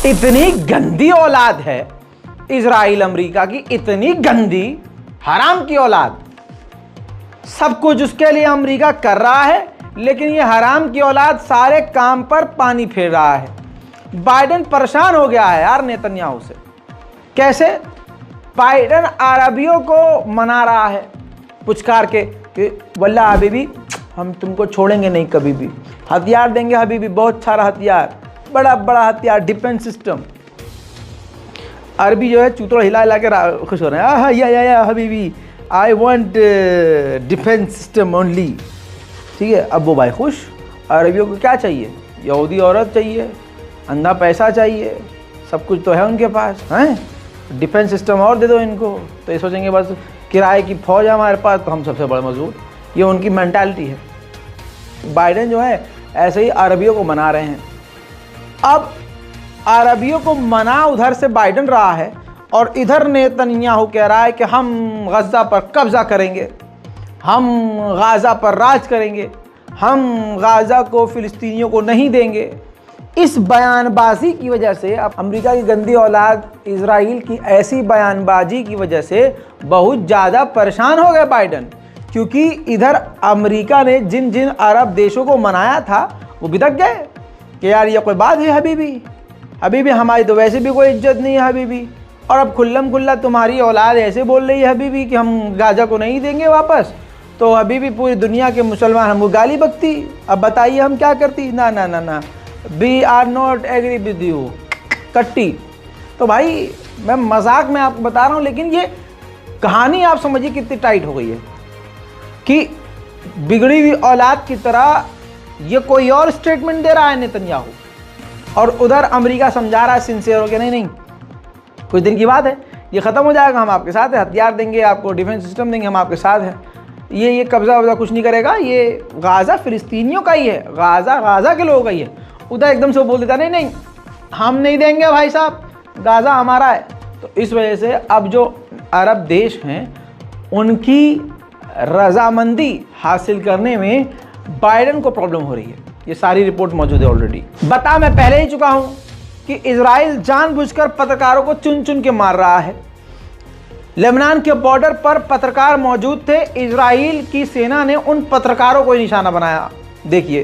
इतनी गंदी औलाद है इजराइल अमेरिका की, इतनी गंदी हराम की औलाद। सब कुछ उसके लिए अमेरिका कर रहा है, लेकिन ये हराम की औलाद सारे काम पर पानी फेर रहा है। बाइडेन परेशान हो गया है यार नेतन्याहू से। कैसे? बाइडेन अरबियों को मना रहा है पुचकार के कि वल्ला हबीबी हम तुमको छोड़ेंगे नहीं कभी भी, हथियार देंगे हबीबी, बहुत सारा हथियार, बड़ा बड़ा हथियार, डिफेंस सिस्टम। अरबी जो है चूतड़ हिला हिला के खुश हो रहे हैं, या Habibi I want defence system only. ठीक है, अब वो भाई खुश। अरबियों को क्या चाहिए? यहूदी औरत चाहिए, अंधा पैसा चाहिए, सब कुछ तो है उनके पास, हैं? डिफेंस सिस्टम और दे दो इनको, तो ये सोचेंगे बस किराए की फौज है हमारे पास तो हम सबसे बड़े मजबूत। ये उनकी मेंटालिटी है। बाइडेन जो है ऐसे ही अरबियों को मना रहे हैं। अब अरबियों को मना उधर से बाइडेन रहा है और इधर नेतन्याहू कह रहा है कि हम गज़ा पर कब्जा करेंगे, हम गाज़ा पर राज करेंगे, हम गाज़ा को फ़िलिस्तीनियों को नहीं देंगे। इस बयानबाजी की वजह से, अब अमेरिका की गंदी औलाद इजराइल की ऐसी बयानबाजी की वजह से बहुत ज़्यादा परेशान हो गए बाइडेन, क्योंकि इधर अमेरिका ने जिन जिन अरब देशों को मनाया था वो बिदक गए कि यार ये कोई बात है हबीबी हमारी तो वैसे भी कोई इज्जत नहीं है हबीबी, और अब खुल्लम खुल्ला तुम्हारी औलाद ऐसे बोल रही है हबीबी कि हम गाज़ा को नहीं देंगे वापस, तो हबीबी पूरी दुनिया के मुसलमान हमको गाली बकती। अब बताइए हम क्या करती? ना ना ना ना, we are not agree with you, कट्टी। तो भाई मैं मजाक में आपको बता रहा हूँ, लेकिन ये कहानी आप समझिए कितनी टाइट हो गई है कि बिगड़ी हुई औलाद की तरह ये कोई और स्टेटमेंट दे रहा है नेतन्याहू, और उधर अमेरिका समझा रहा है सिंसियर हो के नहीं कुछ दिन की बात है, ये ख़त्म हो जाएगा, हम आपके साथ हैं, हथियार देंगे आपको, डिफेंस सिस्टम देंगे, हम आपके साथ हैं। ये कब्जा वब्जा कुछ नहीं करेगा, ये गाज़ा फ़िलिस्तीनियों का ही है, गाज़ा के लोगों का ही है। उधर एकदम से वो बोल देता नहीं हम नहीं देंगे भाई साहब, गाज़ा हमारा है। तो इस वजह से अब जो अरब देश हैं उनकी रजामंदी हासिल करने में बाइडेन को प्रॉब्लम हो रही है। ये सारी रिपोर्ट मौजूद है ऑलरेडी। बता मैं पहले ही चुका हूं कि इजराइल जानबूझकर पत्रकारों को चुन चुन के मार रहा है। लेबनान के बॉर्डर पर पत्रकार मौजूद थे, इजराइल की सेना ने उन पत्रकारों को ही निशाना बनाया। देखिए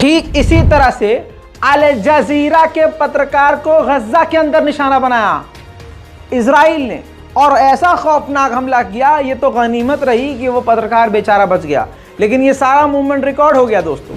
ठीक इसी तरह से अल जजीरा के पत्रकार को गज़ा के अंदर निशाना बनाया इजराइल ने, और ऐसा खौफनाक हमला किया, ये तो गनीमत रही कि वो पत्रकार बेचारा बच गया, लेकिन ये सारा मूवमेंट रिकॉर्ड हो गया दोस्तों।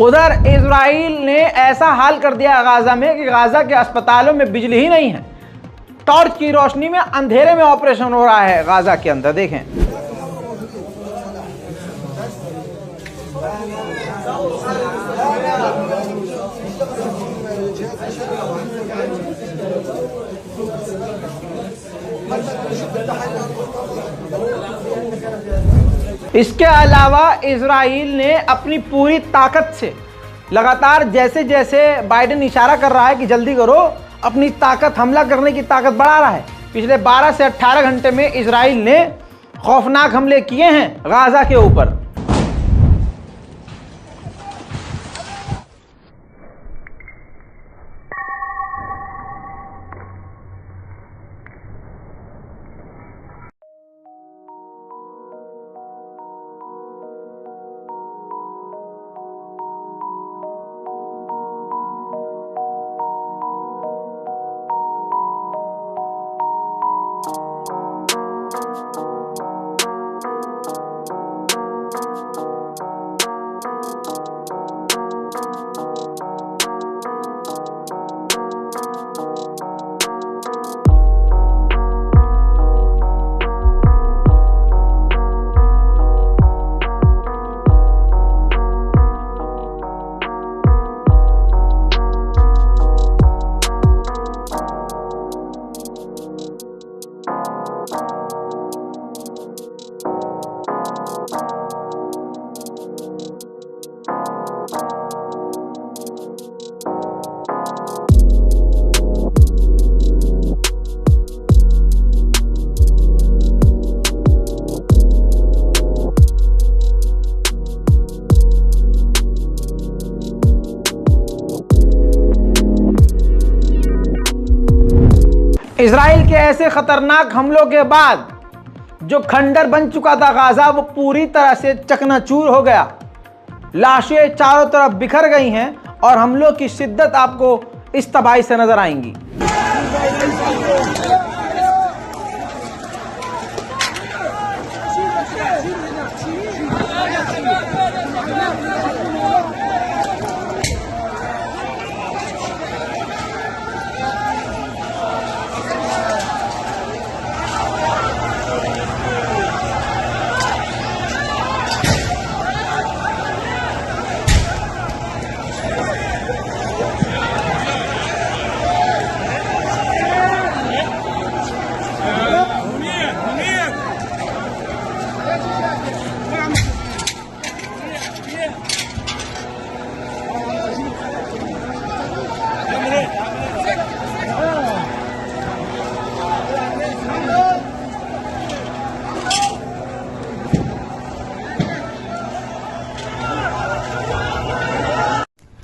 उधर इजराइल ने ऐसा हाल कर दिया गाजा में कि गाजा के अस्पतालों में बिजली ही नहीं है, टॉर्च की रोशनी में अंधेरे में ऑपरेशन हो रहा है गाजा के अंदर। देखें इसके अलावा इजराइल ने अपनी पूरी ताकत से लगातार, जैसे जैसे बाइडेन इशारा कर रहा है कि जल्दी करो, अपनी ताकत, हमला करने की ताकत बढ़ा रहा है। पिछले 12 से 18 घंटे में इजराइल ने खौफनाक हमले किए हैं गाजा के ऊपर। इजराइल के ऐसे खतरनाक हमलों के बाद जो खंडर बन चुका था गाजा, वो पूरी तरह से चकनाचूर हो गया। लाशें चारों तरफ बिखर गई हैं और हमलों की शिद्दत आपको इस तबाही से नजर आएंगी।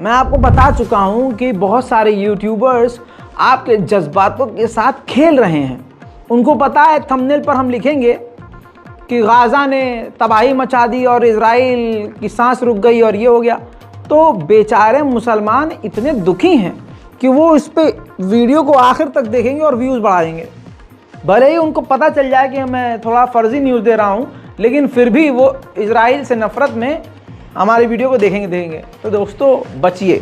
मैं आपको बता चुका हूं कि बहुत सारे यूट्यूबर्स आपके जज्बातों के साथ खेल रहे हैं। उनको पता है थंबनेल पर हम लिखेंगे कि गाजा ने तबाही मचा दी और इजराइल की सांस रुक गई और ये हो गया, तो बेचारे मुसलमान इतने दुखी हैं कि वो इस पे वीडियो को आखिर तक देखेंगे और व्यूज़ बढ़ा देंगे। भले ही उनको पता चल जाए कि मैं थोड़ा फर्जी न्यूज़ दे रहा हूँ, लेकिन फिर भी वो इजराइल से नफ़रत में हमारी वीडियो को देखेंगे। तो दोस्तों बचिए,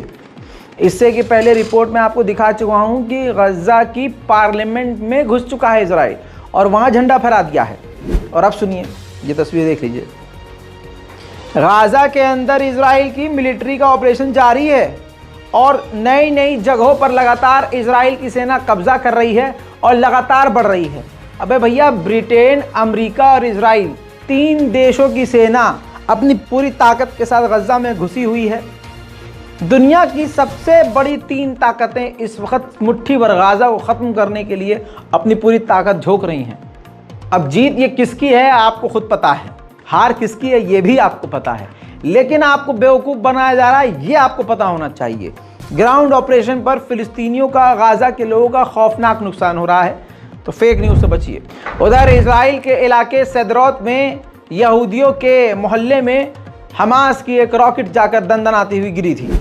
इससे कि पहले रिपोर्ट में आपको दिखा चुका हूं कि गजा की पार्लियामेंट में घुस चुका है इजराइल और वहां झंडा फहरा दिया है। और अब सुनिए, ये तस्वीर देख लीजिए। गाजा के अंदर इजराइल की मिलिट्री का ऑपरेशन जारी है और नई नई जगहों पर लगातार इजराइल की सेना कब्जा कर रही है और लगातार बढ़ रही है। अबे भैया, ब्रिटेन, अमेरिका और इजराइल, 3 देशों की सेना अपनी पूरी ताकत के साथ गजा में घुसी हुई है। दुनिया की सबसे बड़ी 3 ताकतें इस वक्त मुट्ठी भर गाजा को ख़त्म करने के लिए अपनी पूरी ताकत झोंक रही हैं। अब जीत ये किसकी है आपको खुद पता है, हार किसकी है ये भी आपको पता है, लेकिन आपको बेवकूफ़ बनाया जा रहा है ये आपको पता होना चाहिए। ग्राउंड ऑपरेशन पर फिलिस्तीनियों का, गाजा के लोगों का खौफनाक नुकसान हो रहा है, तो फेक न्यूज़ से बचिए। उधर इजराइल के इलाके सदरौत में यहूदियों के मोहल्ले में हमास की एक रॉकेट जाकर दंदनाती हुई गिरी थी।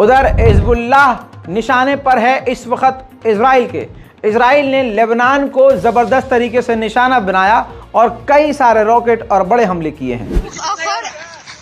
उधर हिजबुल्लाह निशाने पर है इस वक्त इजराइल के। इजराइल ने लेबनान को ज़बरदस्त तरीके से निशाना बनाया और कई सारे रॉकेट और बड़े हमले किए हैं।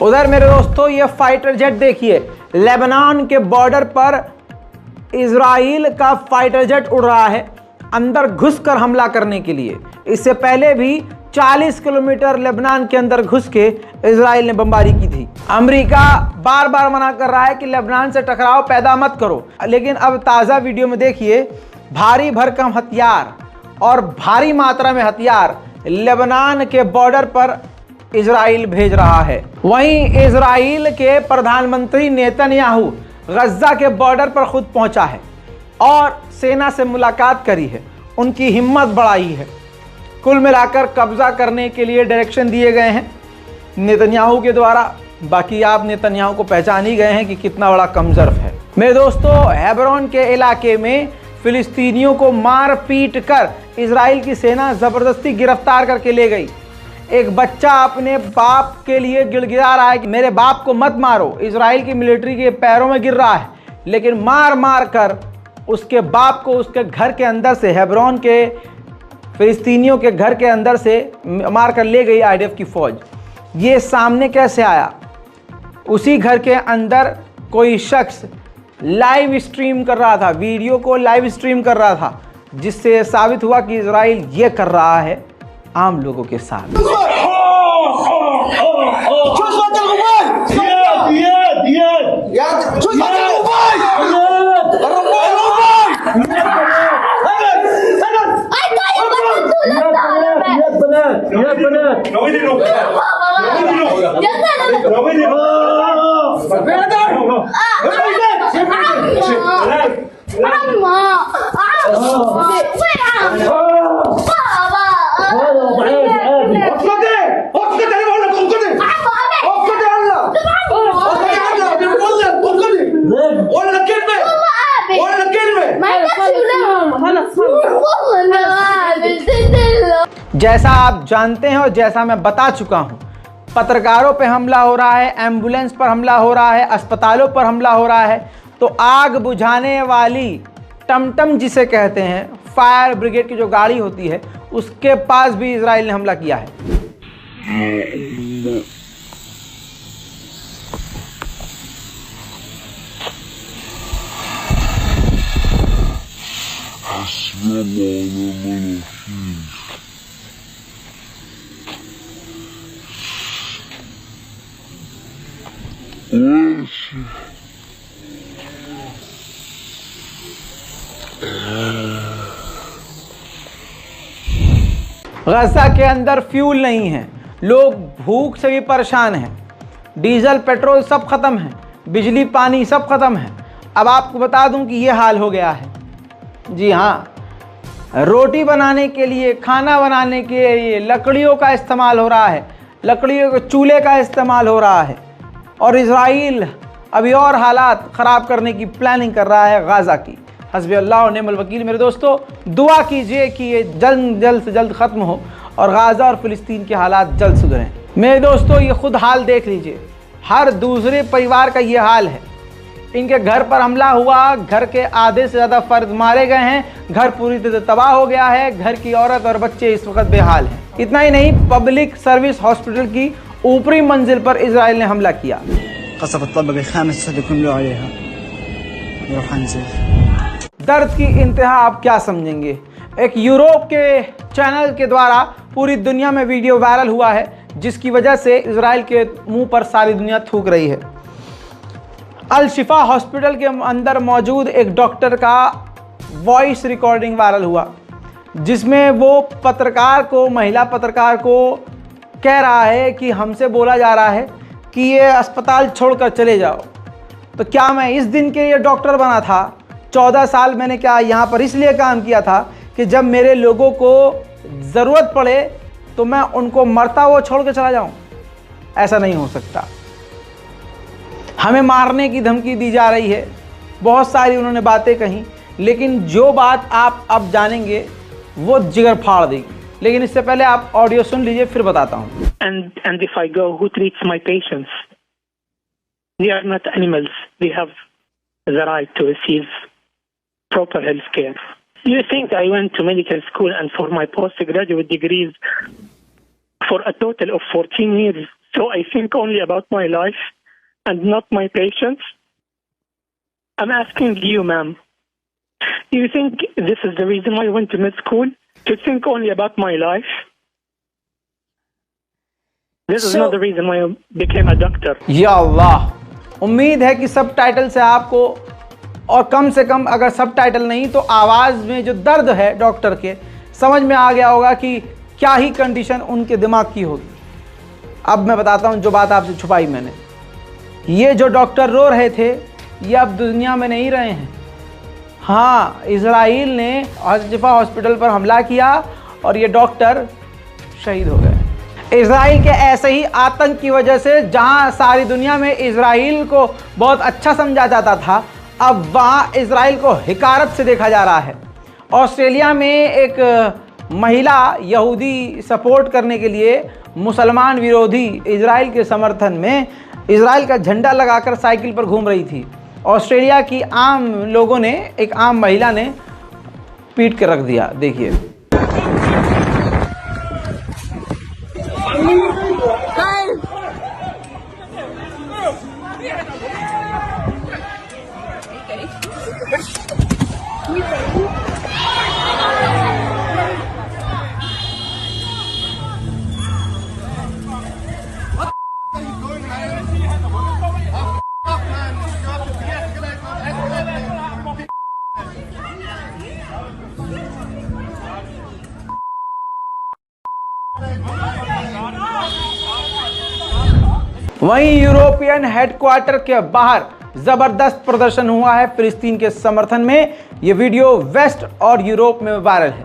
उधर मेरे दोस्तों ये फाइटर जेट देखिए, लेबनान के बॉर्डर पर इजराइल का फाइटर जेट उड़ रहा है अंदर घुसकर हमला करने के लिए। इससे पहले भी 40 किलोमीटर लेबनान के अंदर घुस के इजराइल ने बमबारी की थी। अमेरिका बार बार मना कर रहा है कि लेबनान से टकराव पैदा मत करो, लेकिन अब ताज़ा वीडियो में देखिए, भारी भरकम हथियार और भारी मात्रा में हथियार लेबनान के बॉर्डर पर इजराइल भेज रहा है। वहीं इजराइल के प्रधानमंत्री नेतन्याहू गजा के बॉर्डर पर खुद पहुंचा है और सेना से मुलाकात करी है, उनकी हिम्मत बढ़ाई है। कुल मिलाकर कब्जा करने के लिए डायरेक्शन दिए गए हैं नेतन्याहू के द्वारा। बाकी आप नेतन्याहू को पहचान ही गए हैं कि कितना बड़ा कमजर्फ है। मेरे दोस्तों, हेब्रोन के इलाके में फिलिस्तीनियों को मार पीट कर इजराइल की सेना ज़बरदस्ती गिरफ्तार करके ले गई। एक बच्चा अपने बाप के लिए गिड़गिड़ा रहा है कि मेरे बाप को मत मारो, इजराइल की मिलिट्री के पैरों में गिर रहा है, लेकिन मार मार कर उसके बाप को उसके घर के अंदर से, हेब्रोन के फिलिस्तीनियों के घर के अंदर से मार कर ले गई आईडीएफ की फौज। ये सामने कैसे आया? उसी घर के अंदर कोई शख्स लाइव स्ट्रीम कर रहा था, वीडियो को लाइव स्ट्रीम कर रहा था, जिससे साबित हुआ कि इजराइल ये कर रहा है आम लोगों के साथ। जैसा आप जानते हैं और जैसा मैं बता चुका हूं, पत्रकारों पे हमला हो रहा है, एम्बुलेंस पर हमला हो रहा है, अस्पतालों पर हमला हो रहा है, तो आग बुझाने वाली टमटम जिसे कहते हैं, फायर ब्रिगेड की जो गाड़ी होती है, उसके पास भी इजराइल ने हमला किया है। गजा के अंदर फ्यूल नहीं है, लोग भूख से भी परेशान हैं, डीजल पेट्रोल सब ख़त्म है, बिजली पानी सब ख़त्म है। अब आपको बता दूं कि ये हाल हो गया है। जी हाँ, रोटी बनाने के लिए, खाना बनाने के लिए लकड़ियों का इस्तेमाल हो रहा है, लकड़ियों के चूल्हे का इस्तेमाल हो रहा है। और इज़राइल अभी और हालात ख़राब करने की प्लानिंग कर रहा है गाज़ा की। हस्बी अल्लाह व निअमल वकील। मेरे दोस्तों, दुआ कीजिए कि ये जल्द से जल्द ख़त्म हो और गाज़ा और फ़िलिस्तीन के हालात जल्द सुधरें। मेरे दोस्तों, ये खुद हाल देख लीजिए, हर दूसरे परिवार का ये हाल है। इनके घर पर हमला हुआ, घर के आधे से ज़्यादा फ़र्द मारे गए हैं, घर पूरी तरह तबाह हो गया है, घर की औरत और बच्चे इस वक्त बेहाल हैं। इतना ही नहीं, पब्लिक सर्विस हॉस्पिटल की ऊपरी मंजिल पर इजराइल ने हमला किया। दर्द की इंतहा आप क्या समझेंगे। एक यूरोप के चैनल के द्वारा पूरी दुनिया में वीडियो वायरल हुआ है, जिसकी वजह से इजराइल के मुंह पर सारी दुनिया थूक रही है। अल शिफा हॉस्पिटल के अंदर मौजूद एक डॉक्टर का वॉइस रिकॉर्डिंग वायरल हुआ, जिसमें वो पत्रकार को, महिला पत्रकार को कह रहा है कि हमसे बोला जा रहा है कि ये अस्पताल छोड़कर चले जाओ। तो क्या मैं इस दिन के लिए डॉक्टर बना था? 14 साल मैंने क्या यहाँ पर इसलिए काम किया था कि जब मेरे लोगों को ज़रूरत पड़े तो मैं उनको मरता हुआ छोड़ के चला जाऊँ? ऐसा नहीं हो सकता। हमें मारने की धमकी दी जा रही है, बहुत सारी उन्होंने बातें कही, लेकिन जो बात आप अब जानेंगे वो जिगर फाड़ देगी। लेकिन इससे पहले आप ऑडियो सुन लीजिए, फिर बताता हूँ। And if I go, who treats my patients? They are not animals. They have the right to receive proper health care. You think I went to medical school and for my postgraduate degrees for a total of 14 years, so I think only about my life and not my patients? I'm asking you, ma'am, do you think this is the reason why I went to med school? To think only about my life? This is not the reason why I became a doctor. या अल्लाह, उम्मीद है कि सब title से आपको, और कम से कम अगर सब टाइटल नहीं तो आवाज़ में जो दर्द है डॉक्टर के, समझ में आ गया होगा कि क्या ही कंडीशन उनके दिमाग की होगी। अब मैं बताता हूँ जो बात आपसे छुपाई मैंने। ये जो डॉक्टर रो रहे थे, ये अब दुनिया में नहीं रहे हैं। हाँ, इजराइल ने अल शिफा हॉस्पिटल पर हमला किया और ये डॉक्टर शहीद हो गए। इजराइल के ऐसे ही आतंक की वजह से जहाँ सारी दुनिया में इजराइल को बहुत अच्छा समझा जाता था, अब वहाँ इजराइल को हिकारत से देखा जा रहा है। ऑस्ट्रेलिया में एक महिला यहूदी सपोर्ट करने के लिए मुसलमान विरोधी इजराइल के समर्थन में इजराइल का झंडा लगाकर साइकिल पर घूम रही थी। ऑस्ट्रेलिया की आम लोगों ने, एक आम महिला ने पीट कर रख दिया। देखिए, वहीं यूरोपियन हेडक्वार्टर के बाहर जबरदस्त प्रदर्शन हुआ है फिलिस्तीन के समर्थन में। ये वीडियो वेस्ट और यूरोप में वायरल है।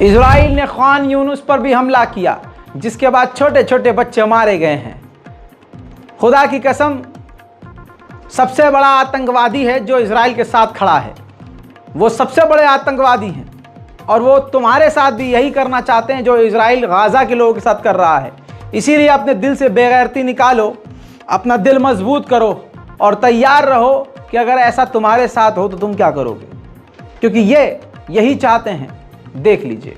इजराइल ने खान यूनुस पर भी हमला किया, जिसके बाद छोटे छोटे बच्चे मारे गए हैं। खुदा की कसम, सबसे बड़ा आतंकवादी है जो इजराइल के साथ खड़ा है। वो सबसे बड़े आतंकवादी हैं और वो तुम्हारे साथ भी यही करना चाहते हैं जो इजराइल गाजा के लोगों के साथ कर रहा है। इसीलिए अपने दिल से बेगैरती निकालो, अपना दिल मजबूत करो और तैयार रहो कि अगर ऐसा तुम्हारे साथ हो तो तुम क्या करोगे, क्योंकि ये यही चाहते हैं। देख लीजिए।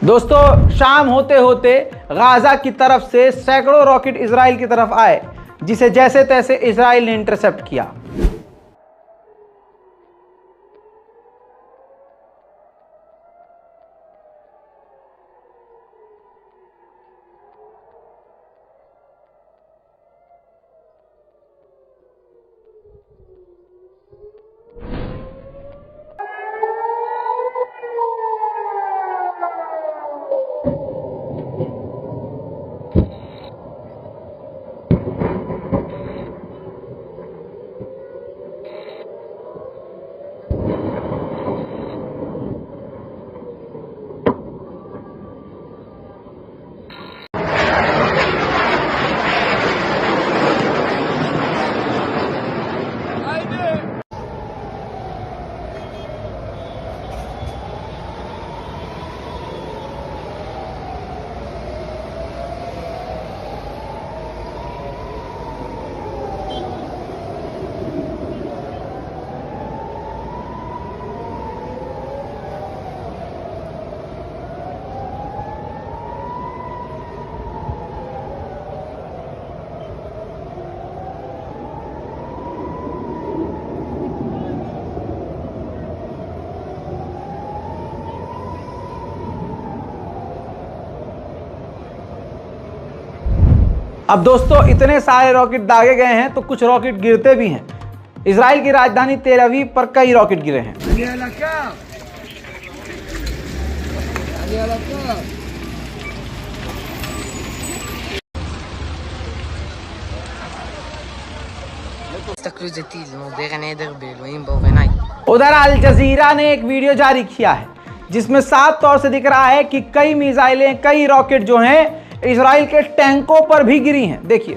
दोस्तों, शाम होते होते गाजा की तरफ से सैकड़ों रॉकेट इजराइल की तरफ आए, जिसे जैसे तैसे इजराइल ने इंटरसेप्ट किया। अब दोस्तों, इतने सारे रॉकेट दागे गए हैं तो कुछ रॉकेट गिरते भी हैं। इजराइल की राजधानी तेल अवीव पर कई रॉकेट गिरे हैं। उधर अल जजीरा ने एक वीडियो जारी किया है जिसमें साफ तौर से दिख रहा है कि कई मिसाइलें, कई रॉकेट जो हैं इजराइल के टैंकों पर भी गिरी हैं। देखिए।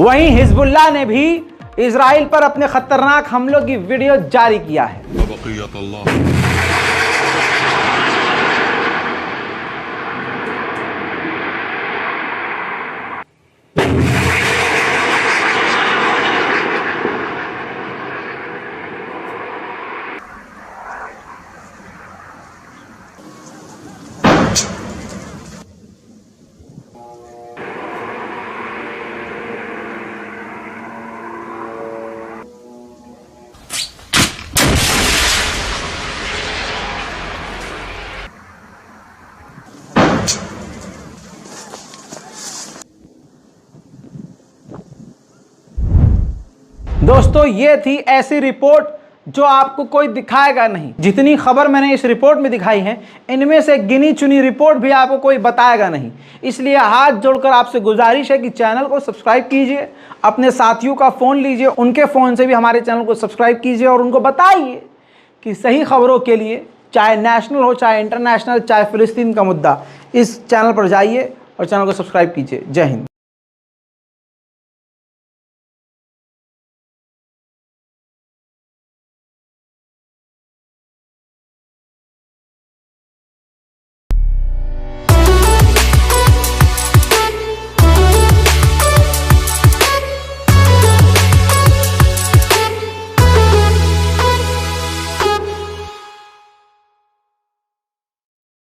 वहीं हिजबुल्लाह ने भी इजराइल पर अपने खतरनाक हमलों की वीडियो जारी किया है। दोस्तों, ये थी ऐसी रिपोर्ट जो आपको कोई दिखाएगा नहीं। जितनी खबर मैंने इस रिपोर्ट में दिखाई है, इनमें से गिनी चुनी रिपोर्ट भी आपको कोई बताएगा नहीं। इसलिए हाथ जोड़कर आपसे गुजारिश है कि चैनल को सब्सक्राइब कीजिए, अपने साथियों का फ़ोन लीजिए, उनके फ़ोन से भी हमारे चैनल को सब्सक्राइब कीजिए और उनको बताइए कि सही खबरों के लिए, चाहे नेशनल हो, चाहे इंटरनेशनल, चाहे फ़िलिस्तीन का मुद्दा, इस चैनल पर जाइए और चैनल को सब्सक्राइब कीजिए। जय हिंद।